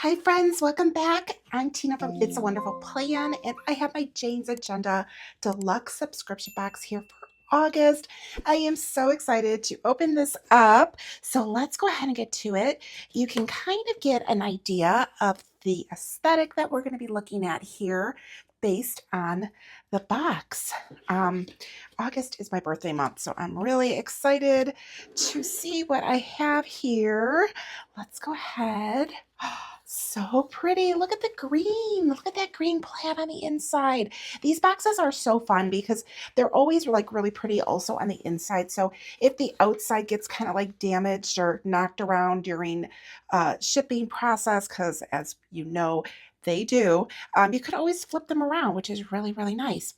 Hi friends, welcome back. I'm Tina from It's a Wonderful Plan, and I have my Jane's Agenda Deluxe subscription box here for August. I am so excited to open this up. So let's go ahead and get to it. You can kind of get an idea of the aesthetic that we're going to be looking at here based on the box. August is my birthday month, so I'm really excited to see what I have here. Let's go ahead. So pretty. Look at the green. Look at that green plaid on the inside. These boxes are so fun because they're always like really pretty also on the inside. So if the outside gets kind of like damaged or knocked around during shipping process, because as you know, they do, you could always flip them around, which is really, really nice.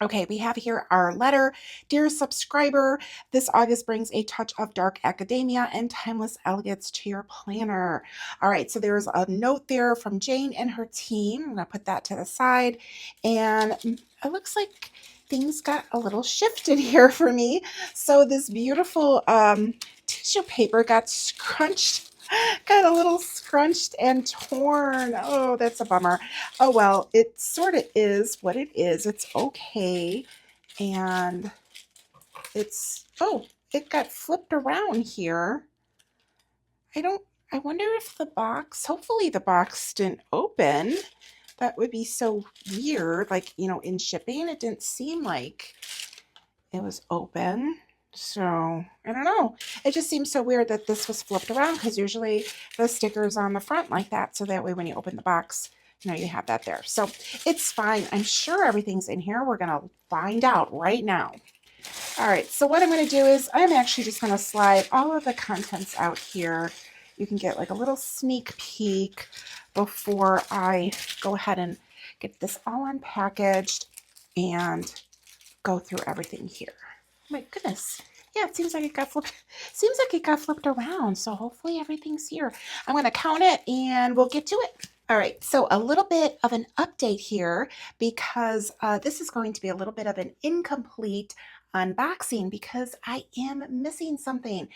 Okay, we have here our letter. Dear subscriber, this August brings a touch of dark academia and timeless elegance to your planner. All right, so there's a note there from Jane and her team. I'm going to put that to the side. And it looks like things got a little shifted here for me. So this beautiful tissue paper got scrunched. Got a little scrunched and torn. Oh, that's a bummer. Oh, well, it sort of is what it is. It's okay. And oh, it got flipped around here. I wonder if the box, hopefully the box didn't open. That would be so weird. Like, in shipping, it didn't seem like it was open. So I don't know. It just seems so weird that this was flipped around because usually the sticker's on the front like that. So that way when you open the box, you have that there. So it's fine. I'm sure everything's in here. We're going to find out right now. All right. So what I'm going to do is I'm actually just going to slide all of the contents out here. You can get like a little sneak peek before I go ahead and get this all unpackaged and go through everything here. My goodness. Yeah, it seems like it got flipped. Seems like it got flipped around. So hopefully everything's here. I'm going to count it and we'll get to it. All right, so a little bit of an update here because this is going to be a little bit of an incomplete unboxing because I am missing something.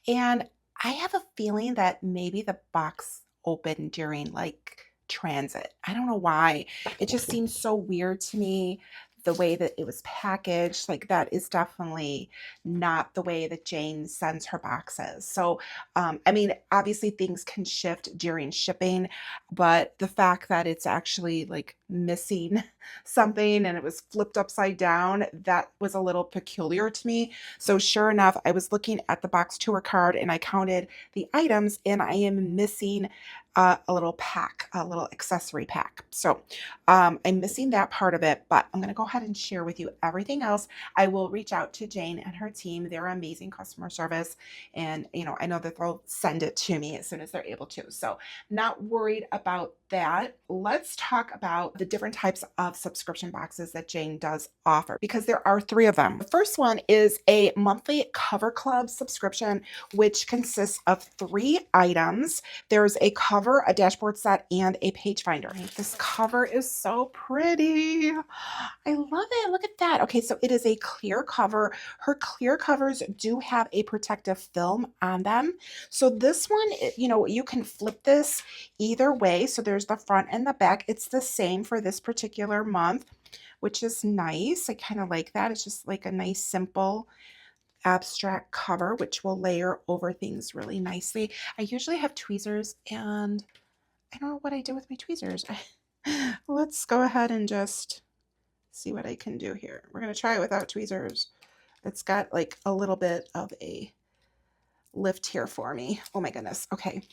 And I have a feeling that maybe the box opened during like transit. I don't know why. It just seems so weird to me the way that it was packaged. Like that is definitely not the way that Jane sends her boxes. So, I mean, obviously things can shift during shipping, but the fact that it's actually like missing something and it was flipped upside down, that was a little peculiar to me. So sure enough, I was looking at the box tour card and I counted the items and I am missing a little pack, a little accessory pack. So I'm missing that part of it, but I'm going to go ahead and share with you everything else. I will reach out to Jane and her team. They're amazing customer service. And, I know that they'll send it to me as soon as they're able to. So not worried about that. Let's talk about the different types of subscription boxes that Jane does offer because there are 3 of them. The first one is a monthly cover club subscription, which consists of 3 items. There's a cover, a dashboard set, and a page finder. This cover is so pretty. I love it. Look at that. Okay, so it is a clear cover. Her clear covers do have a protective film on them. So this one, you can flip this either way. So there's the front and the back. It's the same for this particular month, which is nice. I kind of like that. It's just like a nice, simple abstract cover, which will layer over things really nicely. I usually have tweezers and I don't know what I do with my tweezers. Let's go ahead and just see what I can do here. We're going to try it without tweezers. It's got like a little bit of a lift here for me. Oh my goodness. Okay.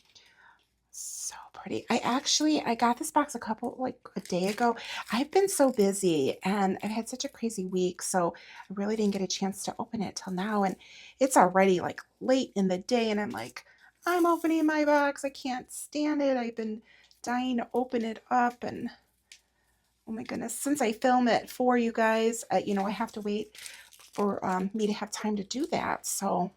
So pretty. I got this box like a day ago. I've been so busy and I've had such a crazy week. So I really didn't get a chance to open it till now. And it's already like late in the day. And I'm like, I'm opening my box. I can't stand it. I've been dying to open it up. And oh my goodness, since I film it for you guys, I have to wait for me to have time to do that. So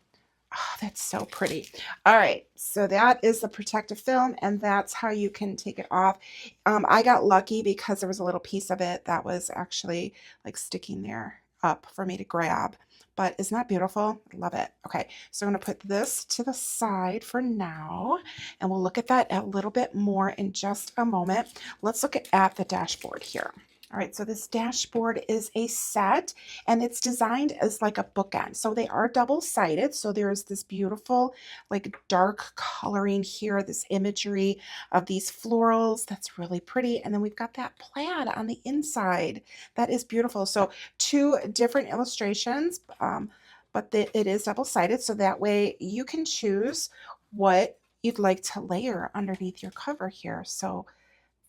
oh, that's so pretty. All right, so that is the protective film, and that's how you can take it off. I got lucky because there was a little piece of it that was actually like sticking there. up for me to grab. But isn't that beautiful? I love it. Okay, so I'm going to put this to the side for now, and we'll look at that a little bit more in just a moment. Let's look at the dashboard here. All right, so this dashboard is a set, and it's designed as like a bookend. So they are double-sided. So there's this beautiful like dark coloring here, this imagery of these florals. That's really pretty. And then we've got that plaid on the inside. That is beautiful. So two different illustrations, but it is double-sided. So that way you can choose what you'd like to layer underneath your cover here. So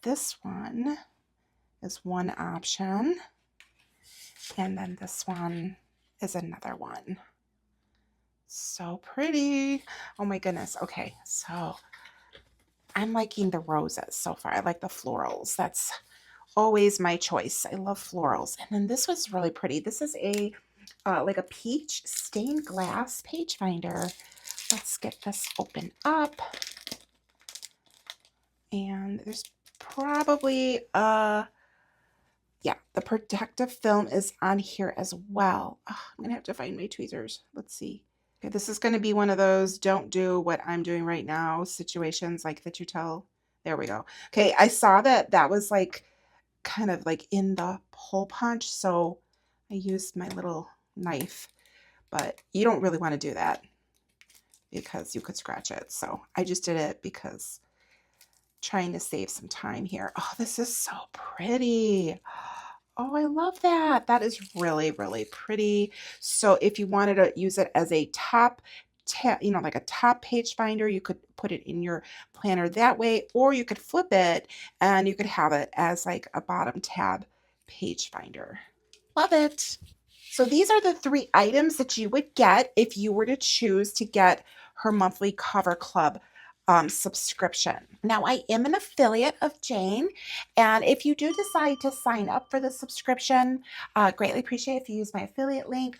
this one is one option, and then this one is another one. So pretty. Oh my goodness. Okay, so I'm liking the roses so far. I like the florals. That's always my choice. I love florals. And then this was really pretty. This is a like a peach stained glass page finder. Let's get this open up. And there's probably yeah, the protective film is on here as well. Oh, I'm gonna have to find my tweezers. Let's see. Okay, this is gonna be one of those don't do what I'm doing right now situations, like that you tell. There we go. Okay, I saw that that was like kind of like in the hole punch, so I used my little knife, but you don't really want to do that because you could scratch it. So I just did it because trying to save some time here. Oh, this is so pretty. Oh, I love that. That is really, really pretty. So if you wanted to use it as a top tab, you know, like a top page finder, you could put it in your planner that way, or you could flip it and you could have it as like a bottom tab page finder. Love it. So these are the 3 items that you would get if you were to choose to get her monthly cover club subscription. Now, I am an affiliate of Jane, and if you do decide to sign up for the subscription, greatly appreciate if you use my affiliate link,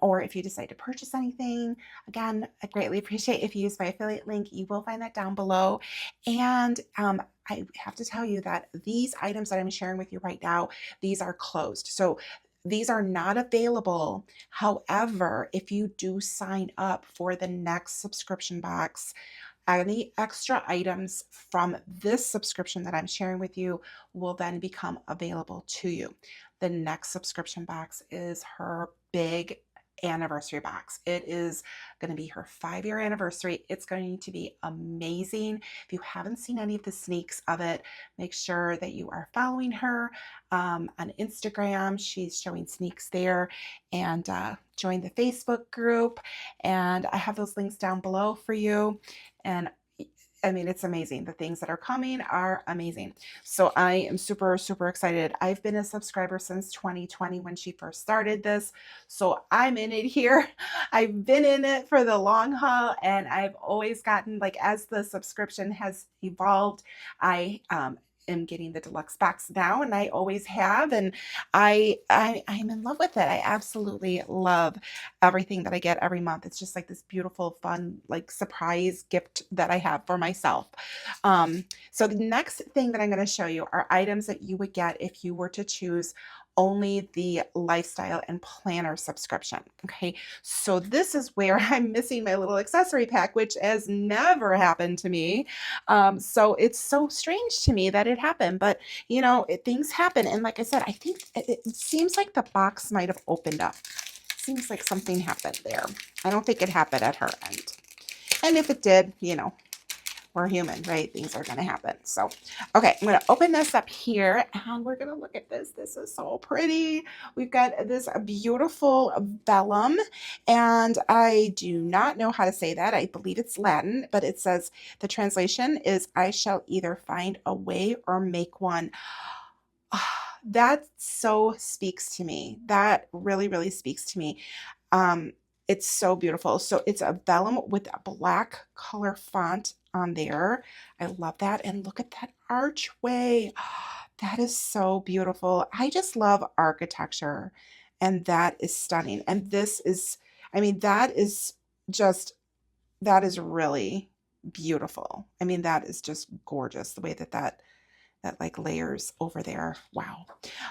or if you decide to purchase anything. Again, I greatly appreciate if you use my affiliate link. You will find that down below. And I have to tell you that these items that I'm sharing with you right now, these are closed. So these are not available. However, if you do sign up for the next subscription box, any extra items from this subscription that I'm sharing with you will then become available to you. The next subscription box is her big anniversary box. It is going to be her 5-year anniversary. It's going to be amazing. If you haven't seen any of the sneaks of it, make sure that you are following her on Instagram. She's showing sneaks there, and join the Facebook group. And I have those links down below for you. And I mean, it's amazing. The things that are coming are amazing. So I am super, super excited. I've been a subscriber since 2020 when she first started this. So I'm in it here. I've been in it for the long haul, and I've always gotten, like, as the subscription has evolved, I am getting the deluxe box now, and I always have, and I'm in love with it. I absolutely love everything that I get every month. It's just like this beautiful, fun, like surprise gift that I have for myself. So the next thing that I'm going to show you are items that you would get if you were to choose only the lifestyle and planner subscription. Okay, so this is where I'm missing my little accessory pack, which has never happened to me. So it's so strange to me that it happened, but you know, things happen. And like I said, I think it seems like the box might have opened up. Seems like something happened there. I don't think it happened at her end. And if it did, you know, we're human, right? Things are going to happen. So, okay, I'm going to open this up here and we're going to look at this. This is so pretty. We've got this beautiful vellum, and I do not know how to say that. I believe it's Latin, but it says the translation is, I shall either find a way or make one. That so speaks to me. That really, really speaks to me. It's so beautiful. So it's a vellum with a black color font on there. I love that. And look at that archway. That is so beautiful. I just love architecture, and that is stunning. And this is, I mean, that is just, that is really beautiful. I mean, that is just gorgeous the way that that that like layers over there. Wow.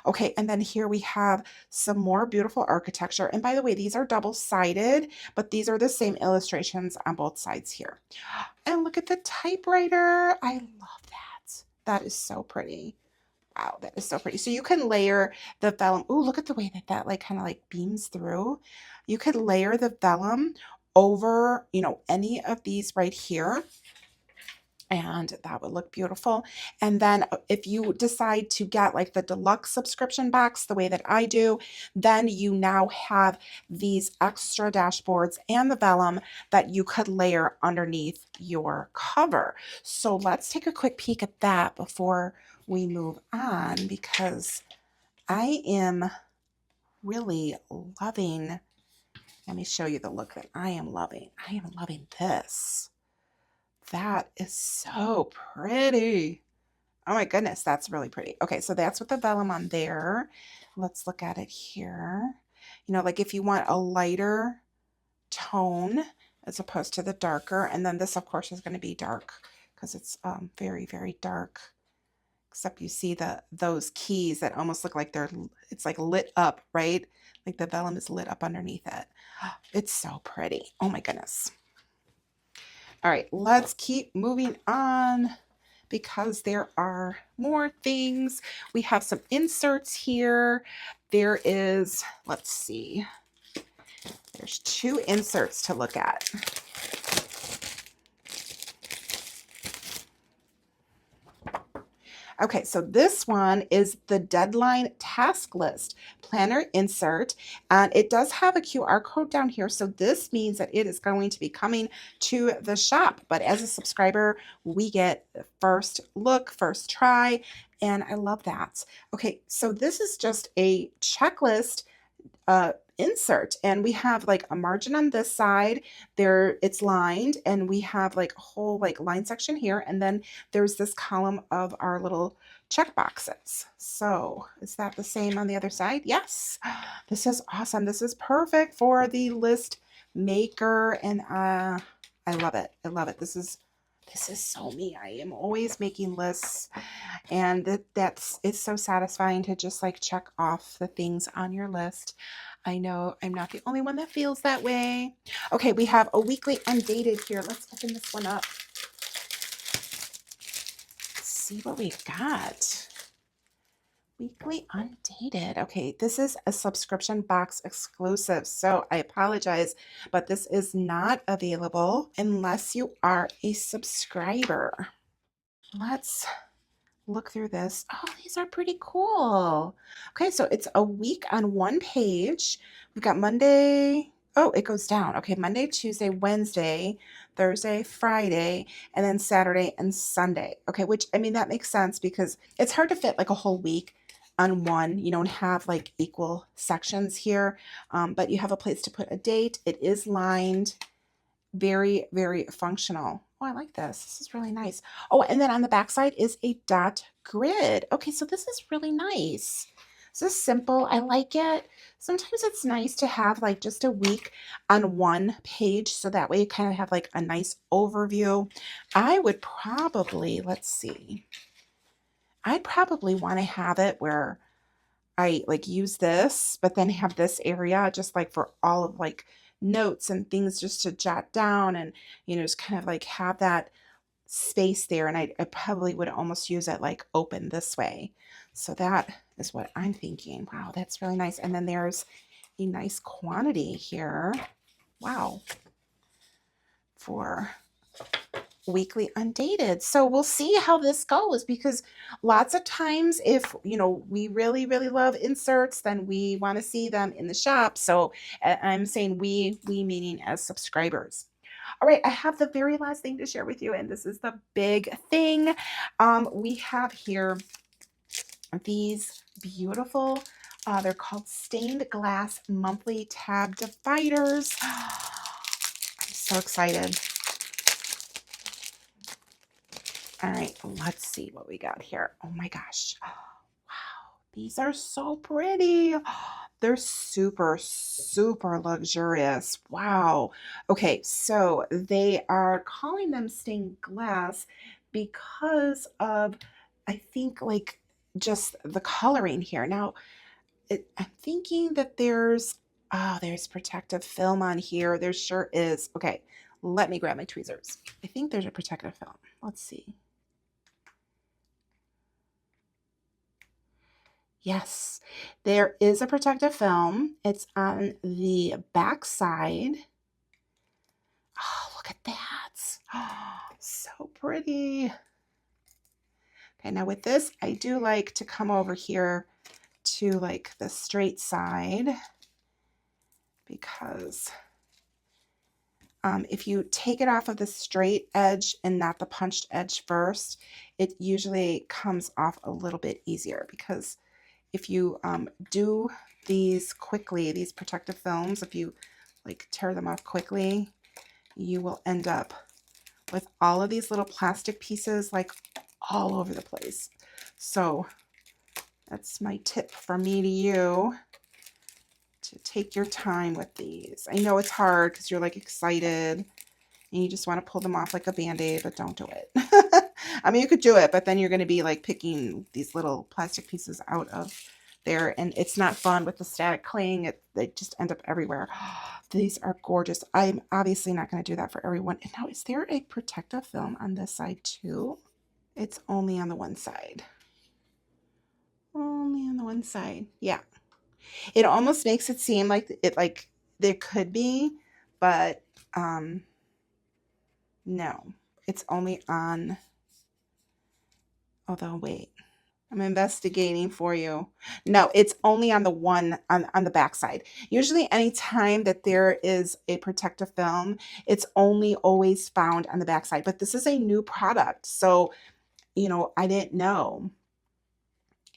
Okay, and then here we have some more beautiful architecture. And by the way, these are double-sided, but these are the same illustrations on both sides here. And look at the typewriter. I love that. That is so pretty. Wow, that is so pretty. So you can layer the vellum. Ooh, look at the way that that like kind of like beams through. You could layer the vellum over, you know, any of these right here, and that would look beautiful. And then if you decide to get like the deluxe subscription box the way that I do, then you now have these extra dashboards and the vellum that you could layer underneath your cover. So let's take a quick peek at that before we move on, because I am really loving, let me show you the look that I am loving. I am loving this. That is so pretty. Oh my goodness, that's really pretty. Okay, so that's with the vellum on there. Let's look at it here. You know, like if you want a lighter tone as opposed to the darker, and then this of course is going to be dark because it's very, very dark. Except you see those keys that almost look like it's like lit up, right? Like the vellum is lit up underneath it. It's so pretty. Oh my goodness. All right, let's keep moving on because there are more things. We have some inserts here. There is, let's see, there's 2 inserts to look at. Okay, so this one is the deadline task list planner insert, and it does have a QR code down here. So this means that it is going to be coming to the shop. But as a subscriber, we get first look, first try, and I love that. Okay, so this is just a checklist insert, and we have like a margin on this side there, it's lined, and we have like a whole like line section here, and then there's this column of our little check boxes. So is that the same on the other side? Yes. This is awesome. This is perfect for the list maker, and I love it. I love it. This is so me. I am always making lists, and it's so satisfying to just like check off the things on your list. I know I'm not the only one that feels that way. Okay, we have a weekly undated here. Let's open this one up. Let's see what we've got. Weekly undated. Okay, this is a subscription box exclusive, so I apologize, but this is not available unless you are a subscriber. Let's look through this. Oh, these are pretty cool. Okay, so it's a week on one page. We've got Monday. Oh, it goes down. Okay, Monday, Tuesday, Wednesday, Thursday, Friday, and then Saturday and Sunday. Okay, which, I mean, that makes sense because it's hard to fit like a whole week on one. You don't have like equal sections here, but you have a place to put a date. It is lined. Very, very functional. Oh, I like this. This is really nice. Oh, and then on the back side is a dot grid. Okay, so this is really nice. This is simple. I like it. Sometimes it's nice to have like just a week on one page, so that way you kind of have like a nice overview. I would probably, let's see, I'd probably want to have it where I like use this, but then have this area just like for all of like notes and things just to jot down, and you know, just kind of like have that space there. And I probably would almost use it like open this way. So that is what I'm thinking. Wow, that's really nice. And then there's a nice quantity here. Wow. For weekly undated. So we'll see how this goes, because lots of times if you know we really love inserts, then we want to see them in the shop. So I'm saying we meaning as subscribers. All right, I have the very last thing to share with you, and this is the big thing. We have here these beautiful they're called stained glass monthly tab dividers. I'm so excited. All right, let's see what we got here. Oh my gosh. Wow, these are so pretty. They're super luxurious. Wow. Okay, so they are calling them stained glass because of I think like just the coloring here. Now, I'm thinking that there's protective film on here. There sure is. Okay, let me grab my tweezers. I think there's a protective film. Let's see. Yes, there is a protective film. It's on the back side. Oh, look at that. Oh, so pretty. Okay, now with this, I do like to come over here to like the straight side because if you take it off of the straight edge and not the punched edge first, it usually comes off a little bit easier because if you do these quickly, these protective films, if you like tear them off quickly, you will end up with all of these little plastic pieces like all over the place. So that's my tip from me to you, to take your time with these. I know it's hard because you're like excited and you just want to pull them off like a band-aid, but don't do it. I mean, you could do it, but then you're going to be like picking these little plastic pieces out of there, and it's not fun with the static cling. They just end up everywhere. These are gorgeous. I'm obviously not going to do that for everyone. And now, is there a protective film on this side too? It's only on the one side. Only on the one side. Yeah. It almost makes it seem like there could be, but no, it's only on, although wait, I'm investigating for you. No, it's only on the one on the back side. Usually anytime that there is a protective film, it's only always found on the back side. But this is a new product, so I didn't know.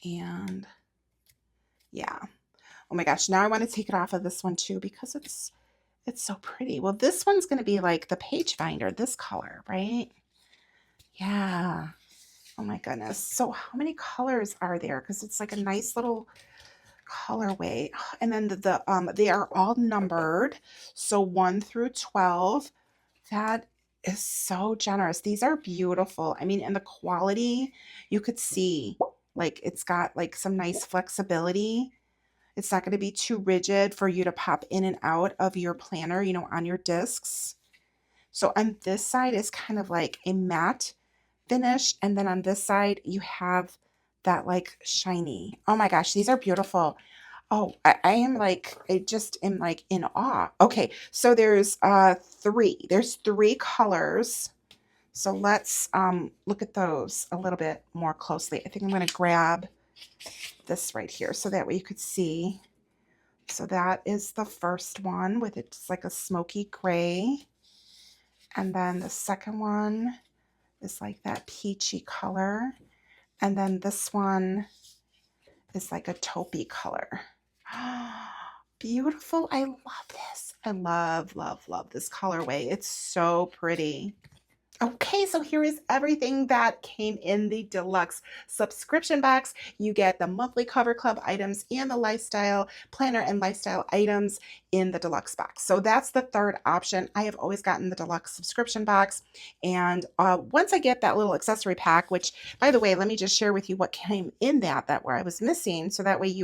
And yeah. Oh my gosh, now I want to take it off of this one too because it's so pretty. Well, this one's going to be like the page finder, this color, right? Yeah. Oh my goodness. So how many colors are there? Because it's like a nice little colorway. And then they are all numbered. So 1 through 12. That is so generous. These are beautiful. I mean, and the quality, you could see like it's got like some nice flexibility. It's not going to be too rigid for you to pop in and out of your planner, on your discs. So on this side is kind of like a matte finish. And then on this side, you have that like shiny. Oh my gosh, these are beautiful. Oh, I just am like in awe. Okay, so there's three colors. So let's look at those a little bit more closely. I think I'm going to grab this right here so that way you could see. So that is the first one with it's like a smoky gray. And then the second one is like that peachy color. And then this one is like a taupey color. Beautiful. I love this. I love, love, love this colorway. It's so pretty. Okay, so here is everything that came in the deluxe subscription box. You get the monthly cover club items and the lifestyle planner and lifestyle items in the deluxe box. So that's the third option. I have always gotten the deluxe subscription box. And once I get that little accessory pack, which by the way, let me just share with you what came in that where I was missing. So that way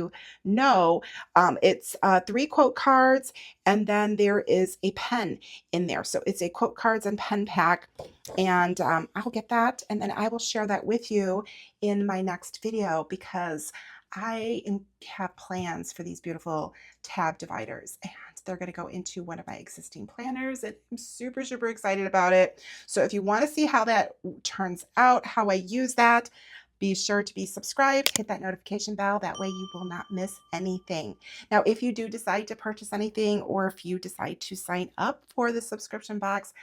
it's 3 quote cards, and then there is a pen in there. So it's a quote cards and pen pack. And I'll get that, and then I will share that with you in my next video because have plans for these beautiful tab dividers, and they're going to go into one of my existing planners, and I'm super, super excited about it. So if you want to see how that turns out, how I use that, be sure to be subscribed, hit that notification bell. That way you will not miss anything. Now, if you do decide to purchase anything, or if you decide to sign up for the subscription box,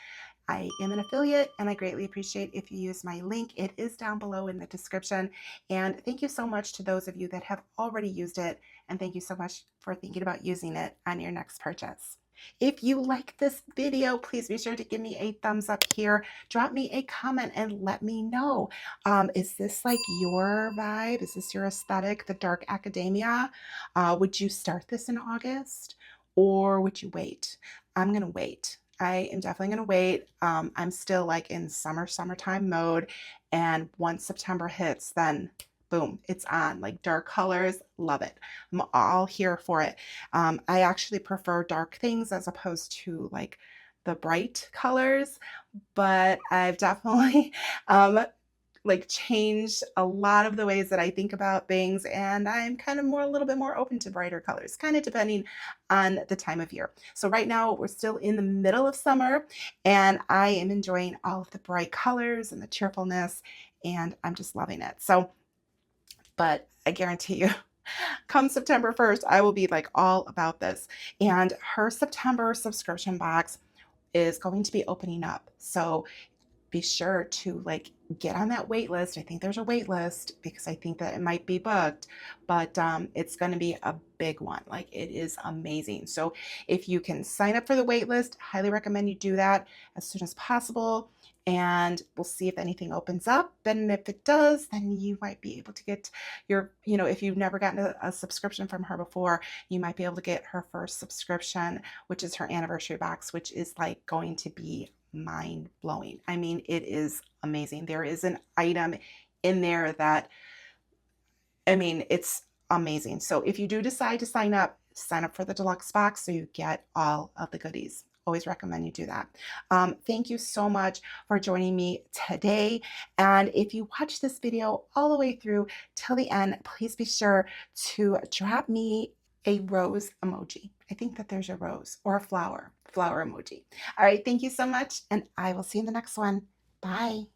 I am an affiliate, and I greatly appreciate if you use my link. It is down below in the description. And thank you so much to those of you that have already used it. And thank you so much for thinking about using it on your next purchase. If you like this video, please be sure to give me a thumbs up here. Drop me a comment and let me know. Is this like your vibe? Is this your aesthetic, the dark academia? Would you start this in August, or would you wait? I'm going to wait. I am definitely going to wait. I'm still like in summertime mode, And once September hits, then boom, it's on. Like dark colors, love it. I'm all here for it. I actually prefer dark things as opposed to like the bright colors, but I've definitely like changed a lot of the ways that I think about things, and I'm kind of more a little bit more open to brighter colors, kind of depending on the time of year. So right now we're still in the middle of summer, and I am enjoying all of the bright colors and the cheerfulness, and I'm just loving it. So, but I guarantee you, come September 1st, I will be like all about this. And her September subscription box is going to be opening up. So be sure to like get on that wait list. I think there's a wait list because I think that it might be booked, but it's going to be a big one. Like it is amazing. So if you can sign up for the wait list, highly recommend you do that as soon as possible. And we'll see if anything opens up. And if it does, then you might be able to get your, if you've never gotten a subscription from her before, you might be able to get her first subscription, which is her anniversary box, which is like going to be mind blowing. I mean, it is amazing. There is an item in there that, I mean, it's amazing. So if you do decide to sign up for the deluxe box so you get all of the goodies. Always recommend you do that. Thank you so much for joining me today. And if you watch this video all the way through till the end, please be sure to drop me a rose emoji. I think that there's a rose or a flower emoji. All right, thank you so much, and I will see you in the next one. Bye.